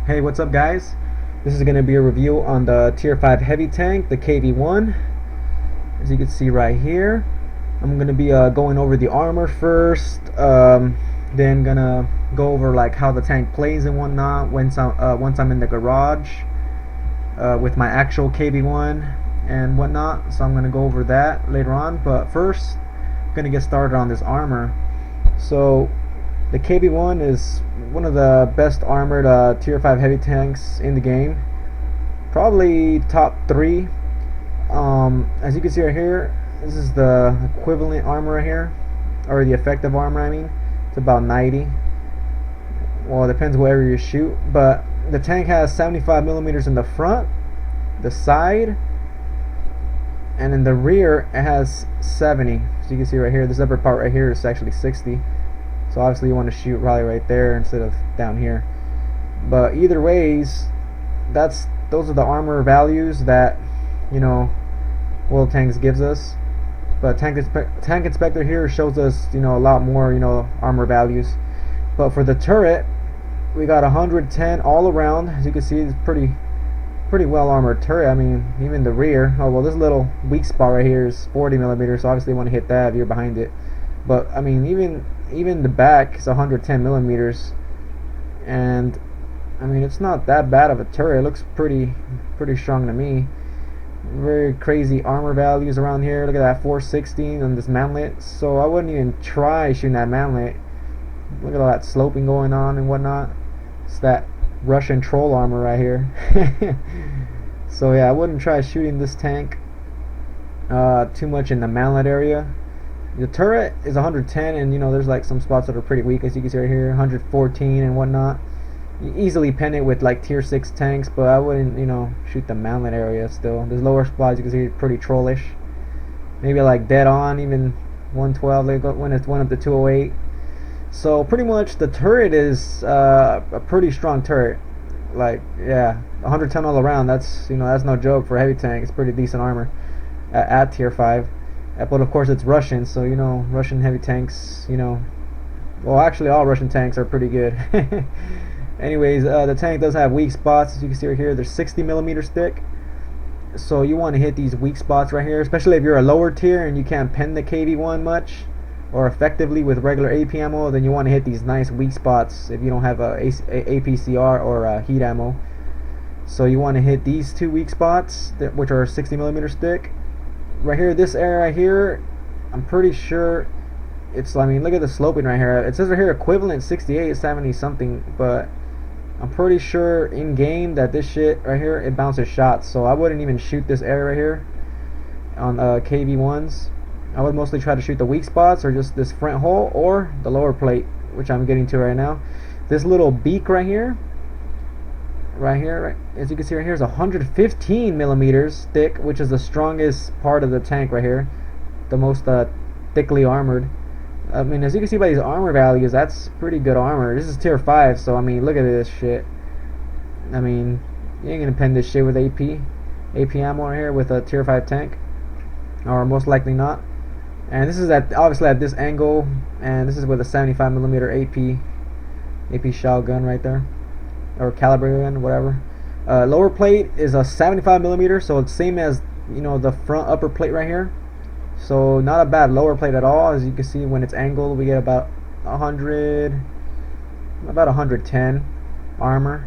Hey, what's up guys? This is going to be a review on the Tier 5 heavy tank, the KV-1. As you can see right here, I'm going to be going over the armor first, then gonna go over like how the tank plays and whatnot once I'm in the garage with my actual KV-1 and whatnot. So I'm going to go over that later on, but first I'm going to get started on this armor. So the KV-1 is one of the best armored Tier 5 heavy tanks in the game. Probably top 3. As you can see right here, this is the equivalent armor right here, or the effective armor I mean. It's about 90. Well, it depends wherever you shoot, but the tank has 75 millimeters in the front, the side, and in the rear it has 70. So you can see right here, this upper part right here is actually 60. So obviously you want to shoot probably right there instead of down here. But either ways, those are the armor values that World Tanks gives us. But tank inspector here shows us a lot more armor values. But for the turret, we got 110 all around. As you can see, it's pretty well armored turret. I mean, even the rear. Oh well, this little weak spot right here is 40 millimeters. So obviously you want to hit that if you're behind it. But I mean, even the back is 110 millimeters, and I mean it's not that bad of a turret. It looks pretty strong to me. Very crazy armor values around here. Look at that, 416 on this manlet. So I wouldn't even try shooting that manlet. Look at all that sloping going on and whatnot. It's that Russian troll armor right here. So yeah, I wouldn't try shooting this tank too much in the manlet area. The turret is 110, and there's like some spots that are pretty weak, as you can see right here, 114 and whatnot. You easily pen it with like tier 6 tanks, but I wouldn't shoot the manlet area. Still, there's lower spots you can see pretty trollish. Maybe like dead on, even 112 when it's went up to 208. So pretty much the turret is a pretty strong turret. Like, yeah, 110 all around. That's that's no joke for a heavy tank. It's pretty decent armor at tier 5. But of course it's Russian, so Russian heavy tanks, well, actually all Russian tanks are pretty good. Anyways, the tank does have weak spots. As you can see right here, they're 60 millimeters thick. So you want to hit these weak spots right here, especially if you're a lower tier and you can't pen the KV-1 much or effectively with regular AP ammo. Then you want to hit these nice weak spots if you don't have a APCR or a heat ammo. So you want to hit these two weak spots, which are 60 millimeters thick. Right here, this area right here, I'm pretty sure it's, I mean, look at the sloping right here. It says right here equivalent 68, 70 something, but I'm pretty sure in game that this shit right here, it bounces shots. So I wouldn't even shoot this area right here on KV-1s. I would mostly try to shoot the weak spots or just this front hole or the lower plate, which I'm getting to right now. This little beak right here, right, as you can see right here, is 115 millimeters thick, which is the strongest part of the tank right here, the most thickly armored. I mean, as you can see by these armor values, that's pretty good armor. This is tier 5, so I mean, look at this shit. I mean, you ain't gonna pen this shit with AP ammo right here with a tier 5 tank, or most likely not. And this is obviously at this angle, and this is with a 75 millimeter AP shotgun right there, or caliber gun, whatever. Lower plate is a 75 millimeter, so it's same as the front upper plate right here. So not a bad lower plate at all. As you can see, when it's angled, we get about 110 armor.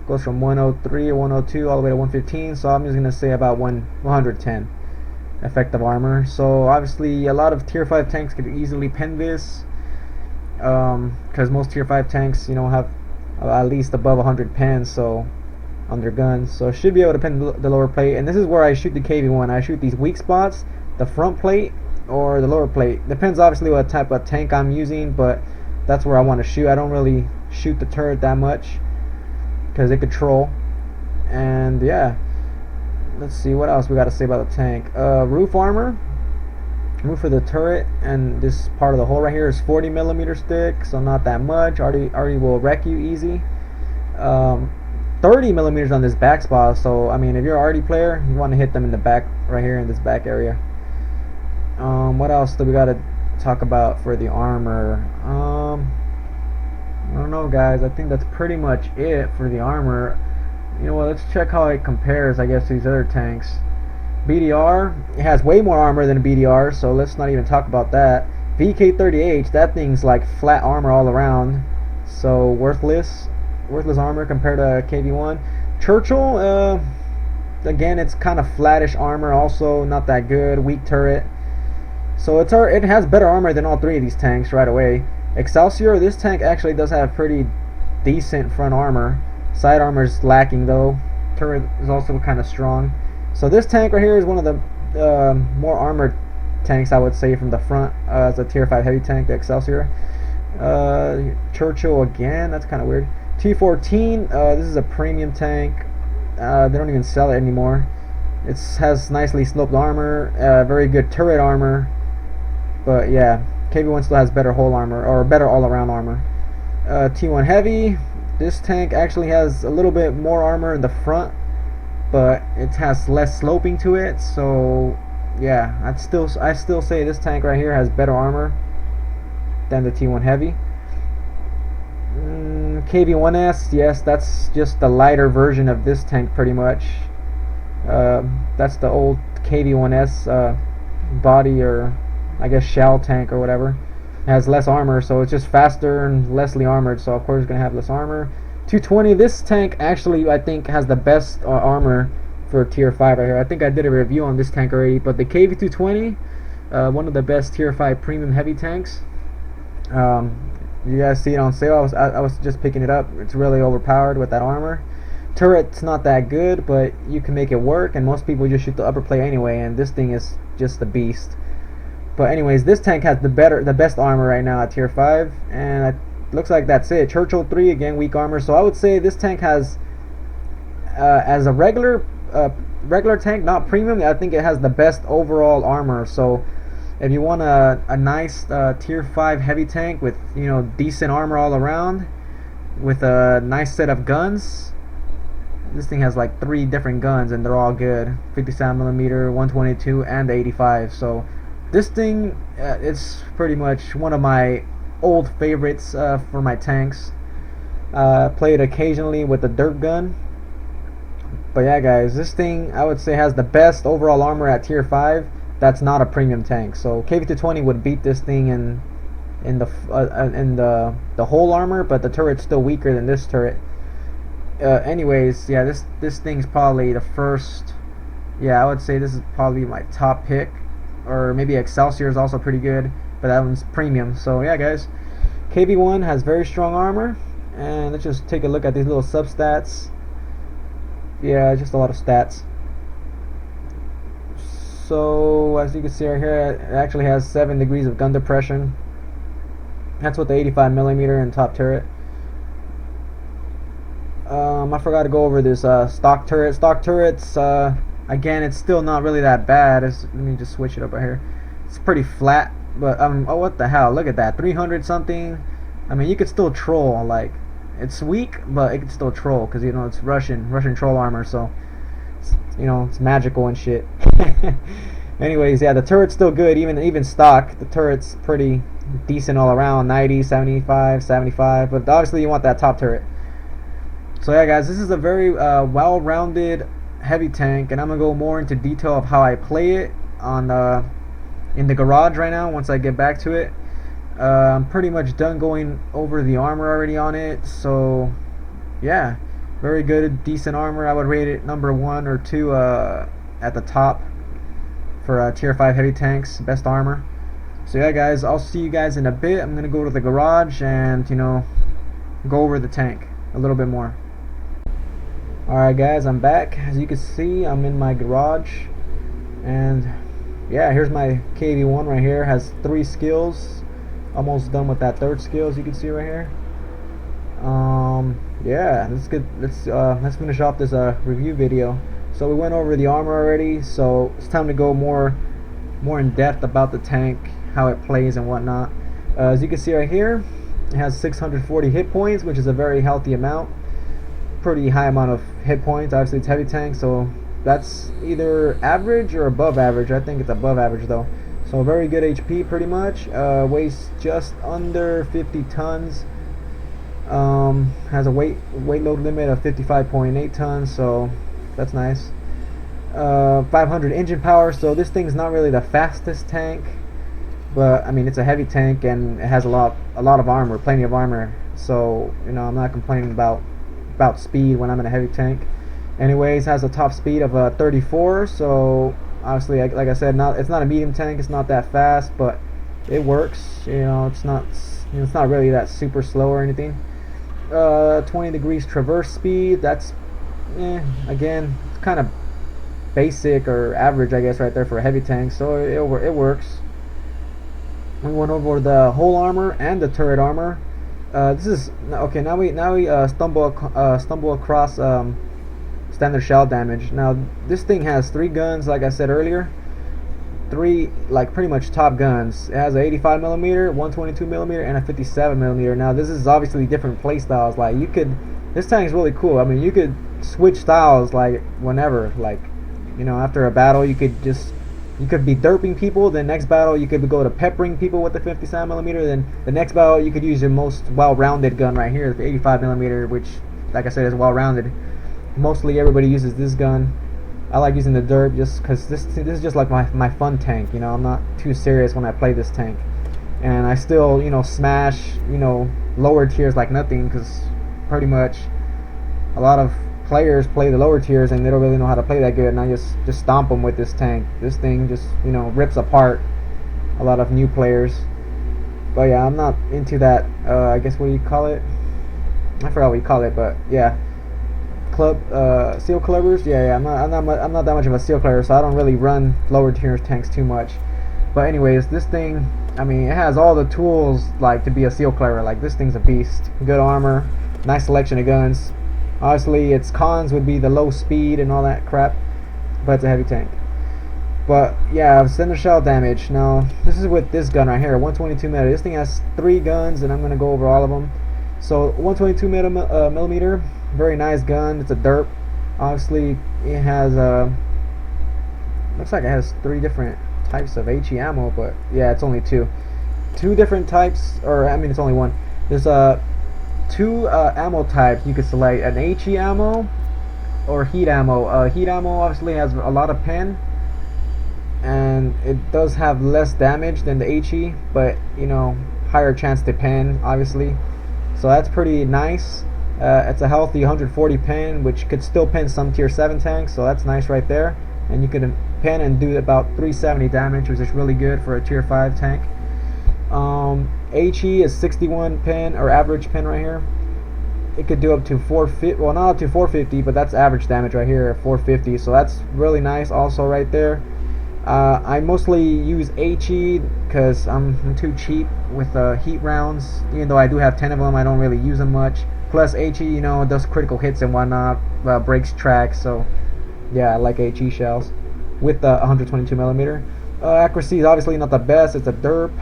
Goes from 103 or 102 all the way to 115. So I'm just gonna say about 110 effective armor. So obviously, a lot of tier 5 tanks could easily pen this, because most tier 5 tanks, have at least above 100 pens, so on their guns, so should be able to pen the lower plate. And this is where I shoot the KV-1. I shoot these weak spots, the front plate or the lower plate. Depends obviously what type of tank I'm using, but that's where I want to shoot. I don't really shoot the turret that much because it could troll. And yeah, let's see what else we got to say about the tank. Roof armor. Roof of the turret and this part of the hole right here is 40 millimeters thick, so not that much. Already will wreck you easy. 30 millimeters on this back spot. So I mean, if you're an arty player, you want to hit them in the back right here in this back area. What else do we got to talk about for the armor? I don't know, guys. I think that's pretty much it for the armor. You know what? Let's check how it compares, I guess, to these other tanks. BDR, it has way more armor than a BDR, so let's not even talk about that. VK-30H, that thing's like flat armor all around, so worthless armor compared to KV-1. Churchill, again, it's kind of flattish armor, also not that good. Weak turret, so it has better armor than all three of these tanks right away. Excelsior, this tank actually does have pretty decent front armor. Side armor is lacking though. Turret is also kind of strong. So this tank right here is one of the more armored tanks, I would say, from the front as a tier 5 heavy tank, the Excelsior. Churchill again, that's kind of weird. T14, this is a premium tank. They don't even sell it anymore. It has nicely sloped armor, very good turret armor. But yeah, KV-1 still has better whole armor, or better all-around armor. T1 heavy, this tank actually has a little bit more armor in the front, but it has less sloping to it. So yeah, I still say this tank right here has better armor than the T1 heavy. KV-1S, yes, that's just the lighter version of this tank pretty much. That's the old KV-1S body, or I guess shell tank or whatever. It has less armor, so it's just faster and lessly armored, so of course it's going to have less armor. 220, this tank actually I think has the best armor for tier 5 right here. I think I did a review on this tank already, but the KV-220, one of the best tier 5 premium heavy tanks. You guys see it on sale. I was just picking it up. It's really overpowered with that armor. Turret's not that good, but you can make it work, and most people just shoot the upper plate anyway, and this thing is just the beast. But anyways, this tank has the best armor right now at tier 5, and it looks like that's it. Churchill 3, again, weak armor. So I would say this tank has, as a regular tank, not premium, I think it has the best overall armor. So if you want a nice tier 5 heavy tank with, you know, decent armor all around, with a nice set of guns, this thing has like 3 different guns and they're all good. 57mm, 122, and 85. So this thing, it's pretty much one of my old favorites for my tanks. Play it occasionally with the dirt gun. But yeah, guys, this thing I would say has the best overall armor at tier 5. That's not a premium tank. So KV-220 would beat this thing in the whole armor, but the turret's still weaker than this turret. Anyways, yeah, this thing's probably the first. Yeah, I would say this is probably my top pick. Or maybe Excelsior is also pretty good, but that one's premium. So yeah, guys, KV-1 has very strong armor, and let's just take a look at these little substats. Yeah, just a lot of stats. So as you can see right here, it actually has 7 degrees of gun depression. That's with the 85mm and top turret. I forgot to go over this stock turret. Stock turrets, again, it's still not really that bad. Let me just switch it up right here. It's pretty flat, but oh, what the hell? Look at that, 300 something. I mean, you could still troll. Like, it's weak, but it could still troll because, you know, it's Russian troll armor, so it's, you know, it's magical and shit. Anyways, yeah, the turret's still good, even stock. The turret's pretty decent all around, 90, 75, 75. But obviously, you want that top turret. So yeah, guys, this is a very well-rounded heavy tank, and I'm gonna go more into detail of how I play it on in the garage right now. Once I get back to it, I'm pretty much done going over the armor already on it. So yeah, very good, decent armor. I would rate it number 1 or 2 at the top for tier 5 heavy tanks, best armor. So yeah, guys, I'll see you guys in a bit. I'm gonna go to the garage and, you know, go over the tank a little bit more. Alright, guys, I'm back. As you can see, I'm in my garage, and yeah, here's my KV-1 right here. Has 3 skills, almost done with that 3rd skill, as you can see right here. Yeah, that's good. Let's finish off this review video. So we went over the armor already, so it's time to go more in depth about the tank, how it plays and whatnot. As you can see right here, it has 640 hit points, which is a very healthy amount. Pretty high amount of hit points. Obviously it's heavy tank, so that's either average or above average. I think it's above average though. So very good HP pretty much. Weighs just under 50 tons. Has a weight load limit of 55.8 tons, so that's nice. 500 engine power, so this thing's not really the fastest tank, but I mean it's a heavy tank and it has a lot of armor, plenty of armor. So you know I'm not complaining about speed when I'm in a heavy tank. Anyways, has a top speed of 34, so obviously like I said, it's not a medium tank, it's not that fast, but it works. You know, it's not really that super slow or anything. 20 degrees traverse speed, that's again, it's kind of basic or average, I guess, right there for a heavy tank, so it works. We went over the whole armor and the turret armor. This is okay. Now we stumble across standard shell damage. Now this thing has 3 guns, like I said earlier. 3 like pretty much top guns. It has a 85 millimeter, 122 millimeter, and a 57 millimeter. Now this is obviously different play styles. Like this tank is really cool. I mean, you could switch styles like whenever. Like, you know, after a battle, you could be derping people. The next battle, you could go to peppering people with the 57 millimeter. Then the next battle, you could use your most well-rounded gun right here, the 85 millimeter, which, like I said, is well-rounded. Mostly everybody uses this gun. I like using the derp just because this is just like my fun tank. You know, I'm not too serious when I play this tank, and I still, you know, smash, you know, lower tiers like nothing, because pretty much a lot of players play the lower tiers and they don't really know how to play that good, and I just stomp them with this tank. This thing just, you know, rips apart a lot of new players. But yeah, I'm not into that. I guess what do you call it? I forgot what you call it, but yeah, seal clubbers. Yeah, I'm not that much of a seal clubber, so I don't really run lower tier tanks too much. But anyways, this thing, I mean, it has all the tools like to be a seal clubber. Like, this thing's a beast. Good armor, nice selection of guns. Obviously, its cons would be the low speed and all that crap, but it's a heavy tank. But yeah, standard shell damage. Now, this is with this gun right here, 122 millimeter. This thing has 3 guns, and I'm gonna go over all of them. So 122 millimeter, very nice gun. It's a derp. Obviously, it has looks like it has 3 different types of HE ammo, but yeah, it's only 2 different types, or I mean, it's only 1. There's 2 ammo types you could select: an HE ammo or heat ammo. Heat ammo obviously has a lot of pen, and it does have less damage than the HE, but you know, higher chance to pen, obviously. So that's pretty nice. It's a healthy 140 pen, which could still pen some tier 7 tanks, so that's nice right there. And you could pen and do about 370 damage, which is really good for a tier 5 tank. HE is 61 pen, or average pen right here. It could do up to 450, well, not up to 450, but that's average damage right here, 450, so that's really nice also right there. I mostly use HE because I'm too cheap with heat rounds. Even though I do have 10 of them, I don't really use them much. Plus HE, you know, does critical hits and whatnot, breaks tracks, so yeah, I like HE shells with the 122 millimeter. Accuracy is obviously not the best. It's a derp.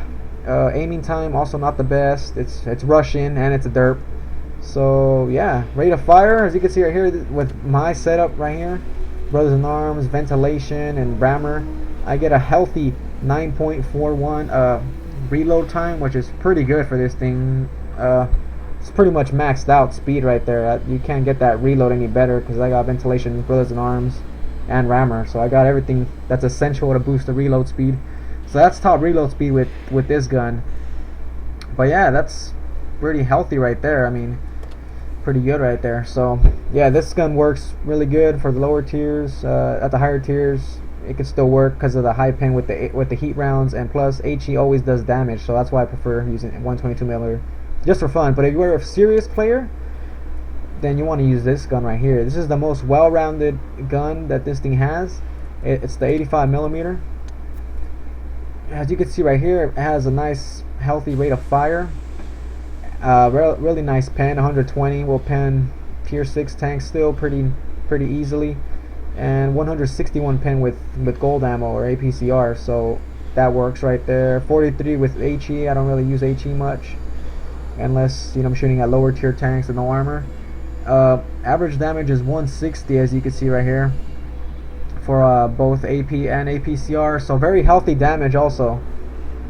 Aiming time also not the best. It's Russian and it's a derp. So yeah, rate of fire, as you can see right here with my setup right here, Brothers in Arms, ventilation, and rammer, I get a healthy 9.41 reload time, which is pretty good for this thing. It's pretty much maxed out speed right there. You can't get that reload any better because I got ventilation, Brothers in Arms, and rammer, so I got everything that's essential to boost the reload speed. So that's top reload speed with this gun. But yeah, that's pretty healthy right there. I mean, pretty good right there. So yeah, this gun works really good for the lower tiers. At the higher tiers, it can still work because of the high pen with the heat rounds, and plus HE always does damage, so that's why I prefer using 122 millimeter just for fun. But if you're a serious player, then you want to use this gun right here. This is the most well-rounded gun that this thing has. It's the 85 millimeter. As you can see right here, it has a nice healthy rate of fire. Really nice pen, 120 will pen tier 6 tanks still pretty easily, and 161 pen with gold ammo or APCR, so that works right there. 43 with HE. I don't really use HE much unless, you know, I'm shooting at lower tier tanks with no armor. Average damage is 160, as you can see right here, for both AP and APCR, so very healthy damage also.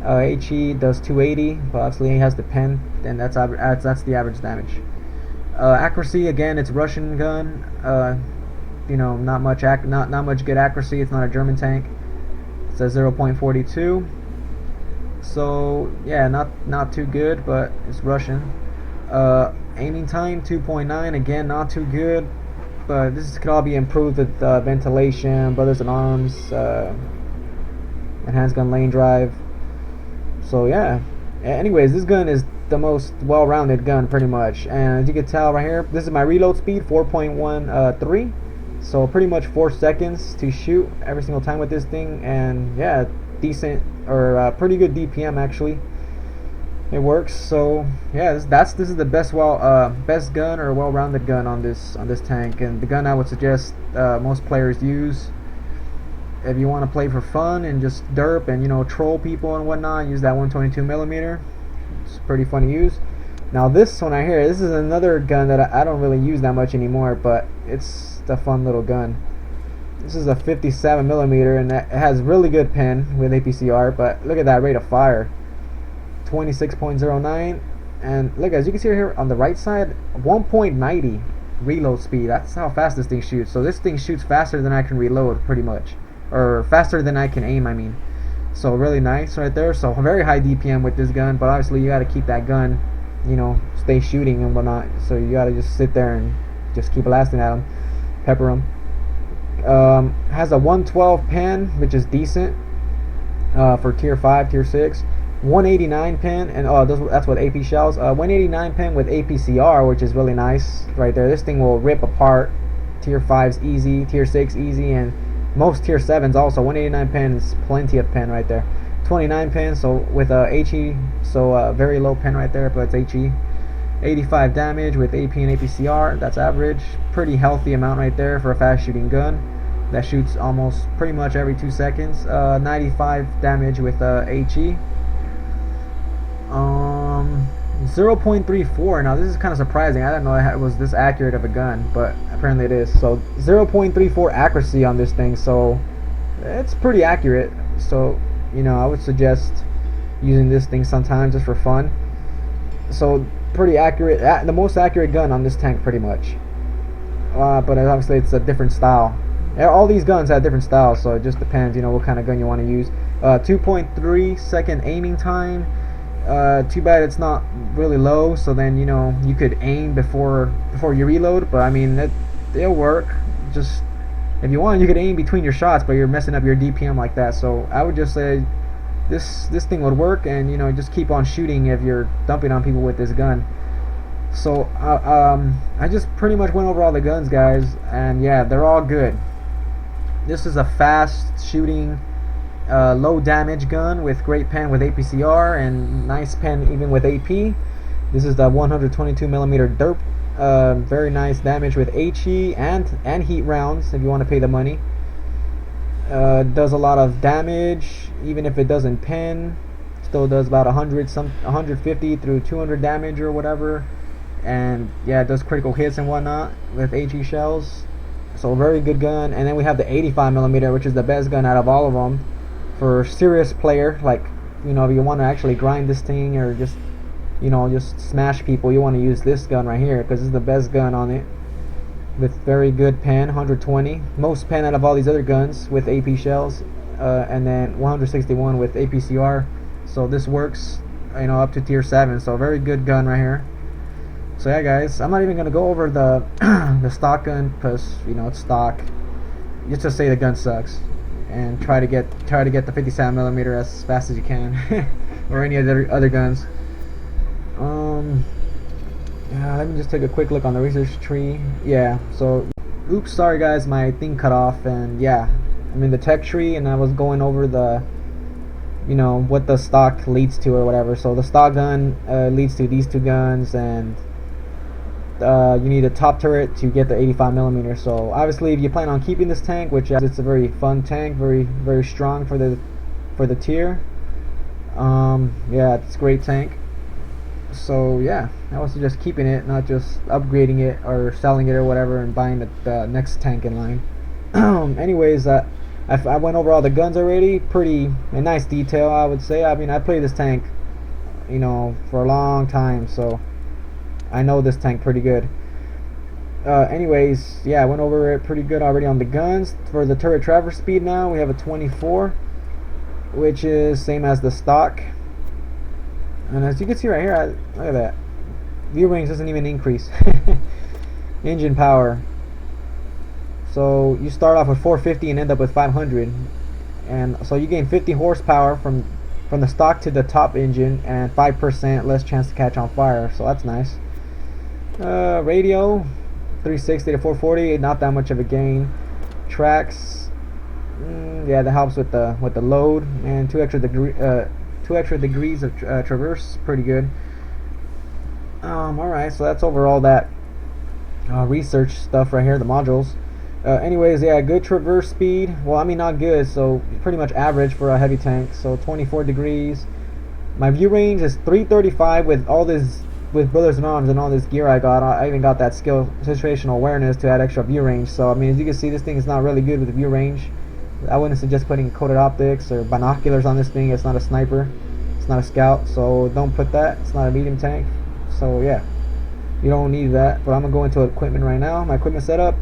HE does 280, but obviously he has the pen, and that's the average damage. Accuracy, again, it's Russian gun. You know, not much good accuracy. It's not a German tank. It says 0.42. So yeah, not too good, but it's Russian. Aiming time 2.9, again not too good, but this could all be improved with ventilation, brothers in arms, enhanced gun lane drive. So yeah, anyways, this gun is the most well-rounded gun pretty much, and as you can tell right here, this is my reload speed, 4.13, so pretty much 4 seconds to shoot every single time with this thing. And yeah, decent or pretty good DPM actually. It works. So yeah, this is the best gun or well-rounded gun on this tank, and the gun I would suggest most players use if you want to play for fun and just derp and, you know, troll people and whatnot. Use that 122mm. It's pretty fun to use. Now this one right here, this is another gun that I don't really use that much anymore, but it's a fun little gun. This is a 57mm, and it has really good pen with APCR, but look at that rate of fire, 26.09. And look, as you can see here on the right side, 1.90 reload speed. That's how fast this thing shoots. So this thing shoots faster than I can reload pretty much, or faster than I can aim, I mean. So really nice right there. So very high DPM with this gun, but obviously you got to keep that gun, you know, stay shooting and whatnot. So you got to just sit there and just keep blasting at them, pepper them. Has a 112 pen, which is decent for tier 5, tier 6. 189 pen, and that's what AP shells. 189 pen with APCR, which is really nice right there. This thing will rip apart tier 5s easy, tier 6 easy, and most tier 7s also. 189 pen is plenty of pen right there. 29 pen, so with HE, so very low pen right there, but it's HE. 85 damage with AP and APCR, that's average. Pretty healthy amount right there for a fast shooting gun that shoots almost pretty much every 2 seconds. 95 damage with HE. 0.34. Now this is kind of surprising. I didn't know it was this accurate of a gun, but apparently it is. So 0.34 accuracy on this thing, so it's pretty accurate. So, you know, I would suggest using this thing sometimes just for fun. So pretty accurate, the most accurate gun on this tank pretty much. But obviously it's a different style. All these guns have different styles, so it just depends, you know, what kind of gun you want to use. 2.3 second aiming time. Too bad it's not really low, so then, you know, you could aim before you reload, but I mean it'll work. Just if you want, you could aim between your shots, but you're messing up your DPM like that. So I would just say this thing would work, and, you know, just keep on shooting if you're dumping on people with this gun. So I just pretty much went over all the guns, guys, and yeah, they're all good. This is a fast shooting, low damage gun with great pen with APCR and nice pen even with AP. This is the 122mm derp. Very nice damage with HE and heat rounds if you want to pay the money. Does a lot of damage even if it doesn't pen. Still does about 150 through 200 damage or whatever. And yeah, it does critical hits and whatnot with HE shells. So very good gun. And then we have the 85mm, which is the best gun out of all of them for serious player, like, you know, if you want to actually grind this thing or just, you know, just smash people, you want to use this gun right here because it's the best gun on it with very good pen, 120, most pen out of all these other guns with AP shells, and then 161 with APCR. So this works, you know, up to tier 7. So very good gun right here. So yeah, guys, I'm not even gonna go over the the stock gun because, you know, it's stock. You just say the gun sucks, and try to get the 57mm as fast as you can, or any other guns. Yeah, let me just take a quick look on the research tree. Yeah, so oops, sorry guys, my thing cut off, and yeah, I'm in the tech tree, and I was going over the, you know, what the stock leads to or whatever. So the stock gun leads to these two guns, and you need a top turret to get the 85mm. So obviously if you plan on keeping this tank, which it's a very fun tank, very strong for the tier, yeah, it's a great tank. So yeah, I would suggest keeping it, not just upgrading it or selling it or whatever and buying the next tank in line. Anyways, I went over all the guns already. Pretty a nice detail, I would say. I mean, I played this tank, you know, for a long time, so I know this tank pretty good. Anyways, yeah, I went over it pretty good already on the guns. For the turret traverse speed now, we have a 24, which is same as the stock. And as you can see right here, look at that. View range doesn't even increase. Engine power. So you start off with 450 and end up with 500. And so you gain 50 horsepower from the stock to the top engine and 5% less chance to catch on fire. So that's nice. Radio 360 to 440, not that much of a gain. Tracks, yeah, that helps with the load, and 2 extra degrees of traverse, pretty good. Alright, so that's overall that research stuff right here, the modules. Anyways, yeah, good traverse speed. Well, I mean, not good, so pretty much average for a heavy tank. So 24 degrees. My view range is 335 with all this, with Brothers in Arms and all this gear I got. I even got that skill situational awareness to add extra view range. So I mean, as you can see, this thing is not really good with the view range. I wouldn't suggest putting coated optics or binoculars on this thing. It's not a sniper, it's not a scout, so don't put that. It's not a medium tank, so yeah, you don't need that. But I'm gonna go into equipment right now. My equipment setup,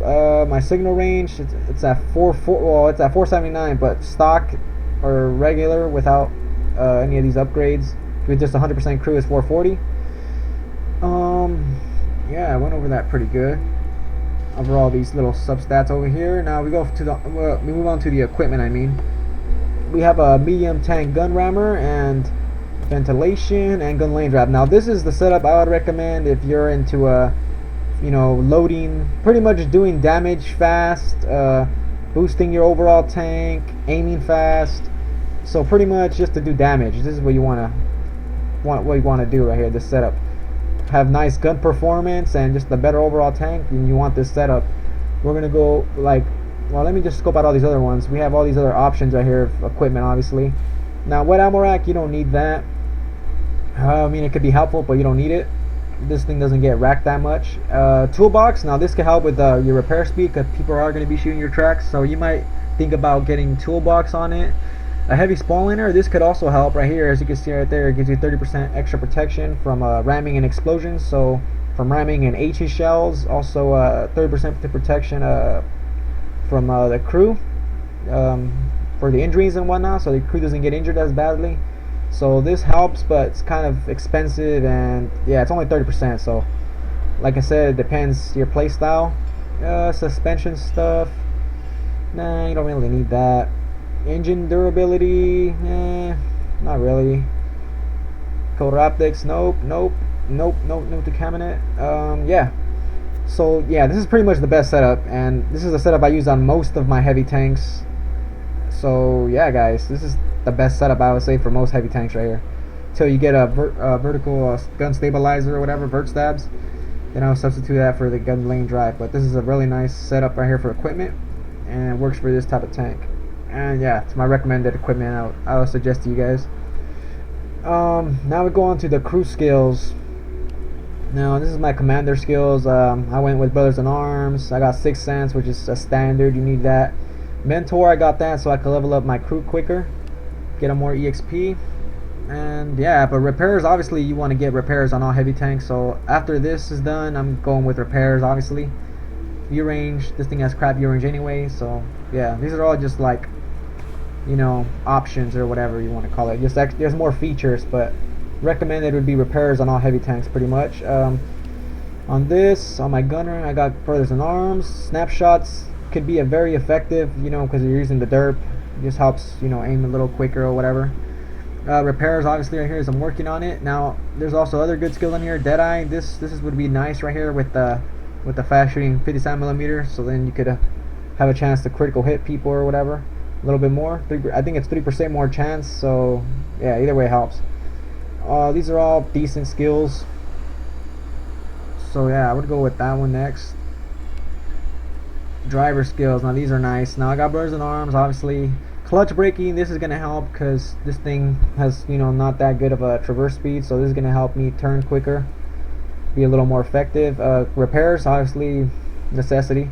my signal range, it's at 479, but stock or regular without any of these upgrades with just 100% crew is 440. Yeah, I went over that pretty good. Overall, these little substats over here. Now we go to the we move on to the equipment. I mean, we have a medium tank gun rammer and ventilation and gun lane drive. Now this is the setup I would recommend if you're into you know, loading, pretty much doing damage fast, boosting your overall tank, aiming fast. So pretty much just to do damage. This is what you want to do right here. This setup. Have nice gun performance and just a better overall tank, and you want this setup. We're gonna go like, well, let me just scope out all these other ones. We have all these other options right here of equipment, obviously. Now wet ammo rack, you don't need that. I mean, it could be helpful, but you don't need it. This thing doesn't get racked that much. Toolbox, now this could help with your repair speed, because people are going to be shooting your tracks, so you might think about getting toolbox on it. A heavy spawn laner, this could also help right here. As you can see right there, it gives you 30% extra protection from ramming and explosions. So from ramming and HE shells, also 30% protection from the crew for the injuries and whatnot, so the crew doesn't get injured as badly. So this helps, but it's kind of expensive, and yeah, it's only 30%. So like I said, it depends your play style. Suspension stuff, nah, you don't really need that. Engine durability, not really. Coated optics, nope to cabinet. Yeah, so yeah, this is pretty much the best setup, and this is the setup I use on most of my heavy tanks. So yeah, guys, this is the best setup I would say for most heavy tanks right here, till you get a vertical gun stabilizer or whatever, vert stabs, then I'll substitute that for the gun lane drive. But this is a really nice setup right here for equipment, and it works for this type of tank. And yeah, it's my recommended equipment I would suggest to you guys. Now we go on to the crew skills. Now this is my commander skills. I went with Brothers in Arms. I got 6th Sense, which is a standard, you need that. Mentor, I got that so I can level up my crew quicker, get a more EXP. And yeah, but repairs, obviously you want to get repairs on all heavy tanks. So after this is done, I'm going with repairs, obviously. View range, this thing has crap view range anyway, so yeah, these are all just like, you know, options or whatever you want to call it. Just there's more features, but recommended would be repairs on all heavy tanks pretty much. On my gunner, I got Brothers in Arms. Snapshots could be a very effective, you know, because you're using the derp. It just helps, you know, aim a little quicker or whatever. Repairs, obviously right here, as I'm working on it. Now there's also other good skill in here. Deadeye, this would be nice right here with the fast shooting 57mm, so then you could have a chance to critical hit people or whatever. A little bit more. I think it's 3% more chance, so yeah, either way helps. These are all decent skills, so yeah, I would go with that one next. Driver skills, now these are nice. Now I got Brothers in Arms, obviously. Clutch braking, this is going to help because this thing has, you know, not that good of a traverse speed, so this is going to help me turn quicker, be a little more effective. Repairs, obviously necessity.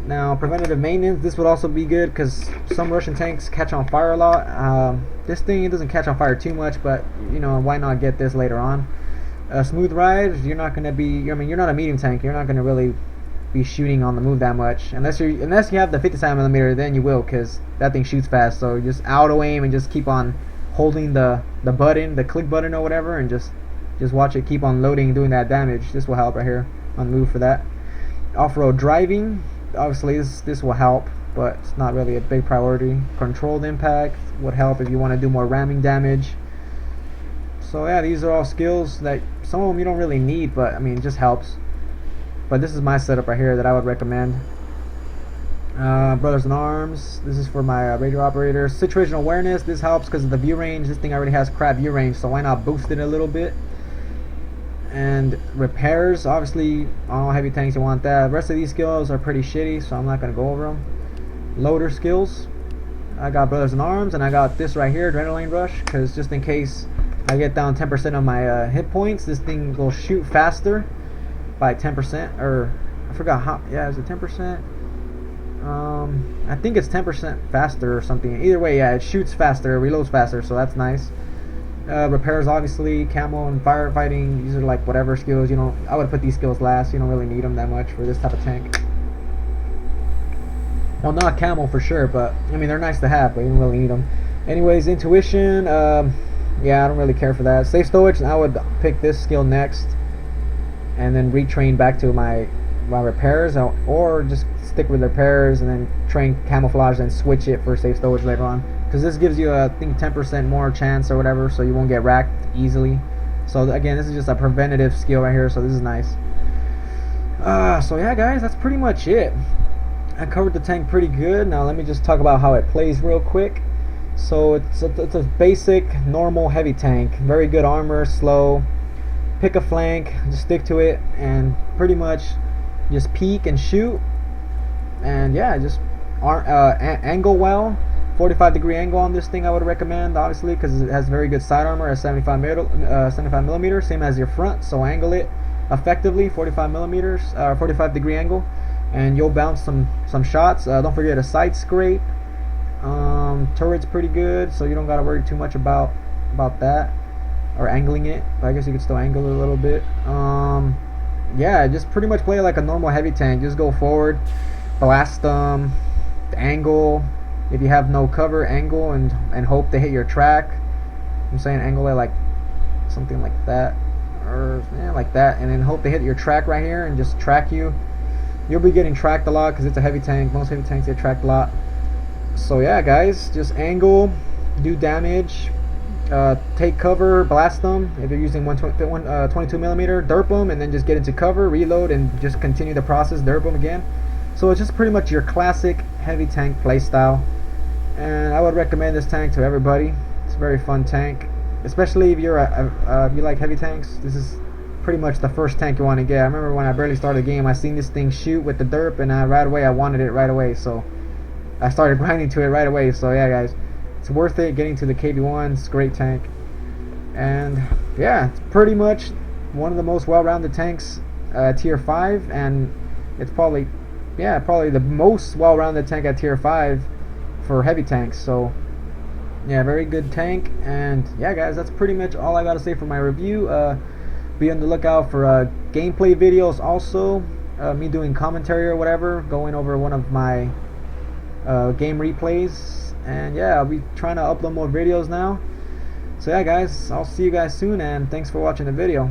Now, preventative maintenance, this would also be good because some Russian tanks catch on fire a lot. This thing, it doesn't catch on fire too much, but you know, why not get this later on? Smooth ride, you're not going to be, I mean, you're not a medium tank, you're not going to really be shooting on the move that much. Unless you have the 57mm, then you will, because that thing shoots fast. So just auto aim and just keep on holding the button, the click button or whatever, and just watch it keep on loading, doing that damage. This will help right here on move for that. Off-road driving, obviously this will help, but it's not really a big priority. Controlled impact would help if you want to do more ramming damage. So yeah, these are all skills that some of them you don't really need, but I mean, it just helps. But this is my setup right here that I would recommend. Brothers in Arms, this is for my radio operator. Situational awareness, this helps because of the view range. This thing already has crap view range, so why not boost it a little bit? And repairs, obviously on all heavy tanks you want that. The rest of these skills are pretty shitty, so I'm not going to go over them. Loader skills, I got Brothers in Arms, and I got this right here, Adrenaline Rush, because just in case I get down 10% of my hit points, this thing will shoot faster by 10%, or I forgot how, yeah, is it 10%? I think it's 10% faster or something. Either way, yeah, it shoots faster, reloads faster, so that's nice. Repairs, obviously, camo and firefighting, these are like whatever skills, you know, I would put these skills last. You don't really need them that much for this type of tank. Well, not camo for sure, but I mean, they're nice to have, but you don't really need them. Anyways, intuition, yeah, I don't really care for that. Safe stowage, I would pick this skill next and then retrain back to my repairs, or just stick with repairs and then train camouflage and switch it for safe stowage later on, because this gives you I think 10% more chance or whatever, so you won't get racked easily. So again, this is just a preventative skill right here, so this is nice. So yeah guys, that's pretty much it. I covered the tank pretty good. Now let me just talk about how it plays real quick. So it's a basic normal heavy tank, very good armor, slow, pick a flank, just stick to it, and pretty much just peek and shoot, and yeah, just angle well. 45-degree angle on this thing I would recommend, obviously, because it has very good side armor at 75mm, same as your front, so angle it effectively, 45 degree angle, and you'll bounce some shots. Don't forget a side scrape. Turret's pretty good, so you don't gotta worry too much about that, or angling it, but I guess you could still angle it a little bit. Yeah, just pretty much play it like a normal heavy tank. Just go forward, blast them, angle. If you have no cover, angle and hope to hit your track. I'm saying angle it like something like that, or yeah, like that, and then hope to hit your track right here and just track you. You'll be getting tracked a lot because it's a heavy tank. Most heavy tanks get tracked a lot. So yeah guys, just angle, do damage, take cover, blast them. If you're using 22mm, derp them, and then just get into cover, reload, and just continue the process, derp them again. So it's just pretty much your classic heavy tank playstyle, and I would recommend this tank to everybody. It's a very fun tank, especially if you're if you like heavy tanks. This is pretty much the first tank you want to get. I remember when I barely started the game, I seen this thing shoot with the derp, and right away I wanted it right away, so I started grinding to it right away. So yeah guys, it's worth it getting to the KV-1. It's a great tank, and yeah, it's pretty much one of the most well-rounded tanks, tier 5, and it's probably the most well-rounded tank at tier 5 for heavy tanks. So yeah, very good tank. And yeah guys, that's pretty much all I gotta say for my review. Be on the lookout for gameplay videos also, me doing commentary or whatever, going over one of my game replays. And yeah, I'll be trying to upload more videos now. So yeah guys, I'll see you guys soon, and thanks for watching the video.